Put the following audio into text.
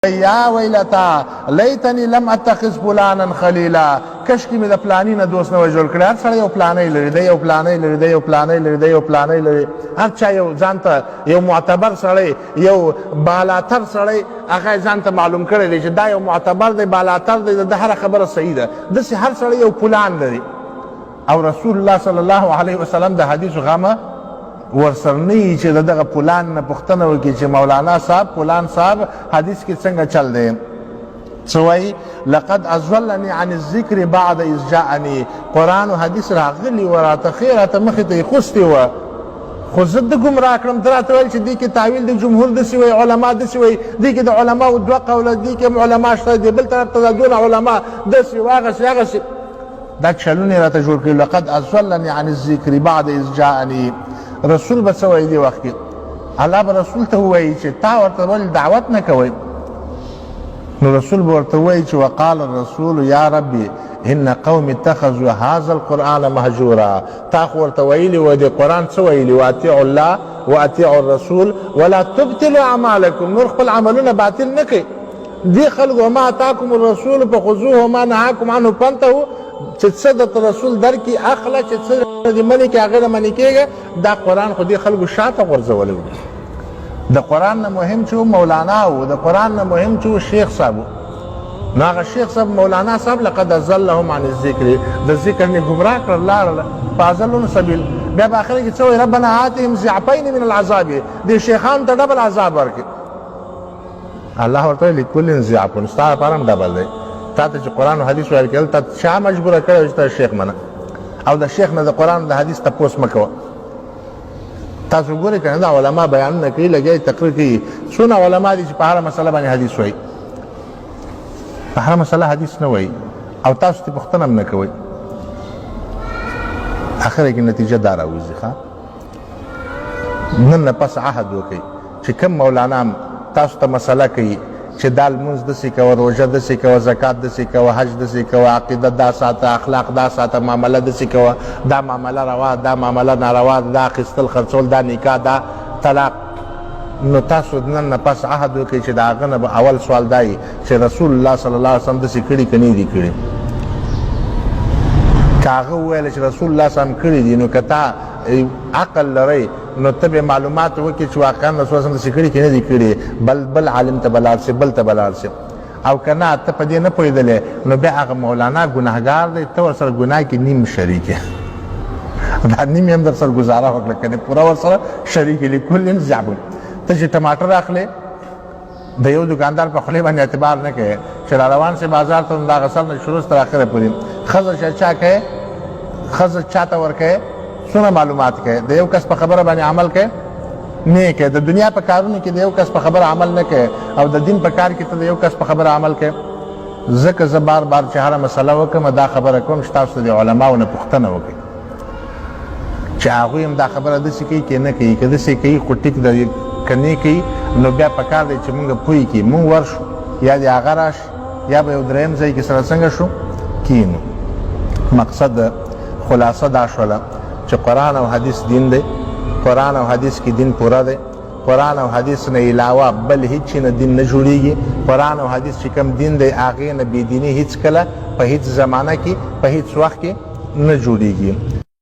یا ویلتا لیتنی لم اتخذ فلانا خلیلا، کش کی مې د پلانی نه دوست نه جوړ کړی. هر سړی یو پلانی لري، دی یو پلانی لري، دی یو پلانی لري، دی یو پلانی لري. هر چا یو ځان ته یو معتبر سړی، یو بالاتر سړی هغه ځان ته معلوم کړی دی چې دا یو معتبر دی، بالاتر دی، د هر خبره صحیح ده. داسې هر سړی یو پلان لري. او رسول الله صلی الله علیه وسلم د حدیث غمه ورسرنی چې دغه پلان نه پوښتنه وکړي چې مولانا صاحب پلان صاحب حدیث کې څنګه چل دی. څه وایي؟ لقد اضلني عن الذکر بعد اذ جاءني. قرآن او حدیث راغلي و راته ښې راته مخې ته یې خوستې وه، خو زه د ګمراه کړم. ته راته ویل چې دې کې تاویل د جمهور داسې وایي، علما داسې وایي، دې کې د علماو دوه قوله، دې کې علما شته، دې بل طرف ته دا دونه علما داسې و هغسې هغسې. دا چلونه یې راته جوړ کړي. لقد اضلني عن الذکر بعد اذ جاءني. رسول به څه وایي دې وخت کې؟ الله به رسول ته ووایي چې تا ورته ولې دعوت نه کوئ؟ نو رسول به ورته ووایي چې وقال الرسول یا ربي ان قوم اتخذوا هذا القرآن مهجورا. تا خو ورته ویلي و دې قرآن څه ویلي؟ واطیعوا الله واطیعوا الرسول ولا تبطلوا اعمالکم. نور خپل عملونه باطل نه کړئ. دې خلکو وما اتاکم الرسول فخذوه وما نهاکم عنه فانتهوا، چې څه درته رسول درکړي اخله، چې څه دې منې کړي هغه نه منې کېږه. دا قرآن خو دې خلکو شاته غورځولی و. د قرآن نه مهم چې و مولانا و، د قرآن نه مهم چې و شیخ صاحب و. نو هغه شیخ صاحب مولانا صاحب لقد اضلهم عن الذکر، د ذکر نه ګمراه کړل، لاړل فاضلون سبیل. بیا په آخر کې څه وایي؟ ربنا آتهم ضعفین من العذاب. دې شیخانو ته ډبل عذاب ورکړي. الله ورته وایي لکل ضعف، ستا لپاره هم ډبل دی. تا ته چې قرآن او حدیث ویل کېدل، تا چا مجبوره کړی چې ته شیخ منه؟ او د شیخ نه د قرآن او د حدیث تپوس مه کوه. تاسو ګورئ که نه دا علما بیانونه کوي، لګیا تقریر کوي. څونه علما دي چې په هره مسله باندې حدیث وایي، په هره مسله حدیث نه وایي، او تاسو ته پوښتنه هم نه کوئ. اخره کې نتیجه دا راوځي. ښه، نن نه پس عهد وکئ چې کوم مولانا تاسو ته مسله کوي چې دا لمونځ داسې کوه، روژه داسې کوه، زکات داسې کوه، حج داسې کوه، عقیده دا ساته، اخلاق دا ساته، معامله داسې کوه، دا معامله روا، دا معامله ناروا، دا اخیستل خرڅول، دا نکاح، دا طلاق. نو تاسو نن نه پس عهد وکړئ چې د هغه نه به اول سوال دا وي چې رسول الله صلی الله علیه وسلم داسې کړي که نه دي کړي. که هغه وویله چې رسول الله صلی الله علیه وسلم کړي دي، نو که تا عقل لرئ نو ته به معلومات وکړي چې واقعا رسول الله داسې کړي که نه دي کړي. بل عالم ته به لاړ شي، بل ته به لاړ شي. او که نه ته په دې نه پوهېدلې، نو بیا هغه مولانا ګناهګار دی، ته ورسره ګناه کې نیم شریک یې. دا نیم یې هم در سره ګزاره وکړه، که نه پوره ورسره شریک یې. لکل ضعف. ته چې ټماټر اخلې، د یو دکاندار په خولې باندې اعتبار نه کوې چې را روان سي بازار ته، نو د هغه سر نه شروع تر اخره پورې ښځه چې چا کوې، ښځه چا ته ورکوې، څونه معلومات کوې، د یو کس په خبره باندې عمل کوې نه کوې. د دنیا په کارونو کې د یو کس په خبره عمل نه کوې، او د دین په کار کې ته د یو کس په خبره عمل کوې. ځکه زه بار بار چې هره مسله وکړم دا خبره کوم چې تاسو د علماو نه پوښتنه وکړئ چې هغوی هم دا خبره داسې کوي که نه کوي. که داسې کوي خو ټیک ده، که نه کوي نو بیا پکار دی چې مونږ پوه کړي، مونږ ورشو، یا د هغه راشي، یا به یو دریم ځای کې سره څنګه شو کینو. مقصد خلاصه دا شوله چې قرآن او حدیث دین دی. قرآن او حدیث کې دین پوره دی. قرآن او حدیث نه علاوه بل هیڅ نه دین نه جوړیږي. قرآن او حدیث چې کوم دین دی هغې نه بېدیني هیڅ کله په هیڅ زمانه کې په هیڅ وخت کې نه جوړیږي.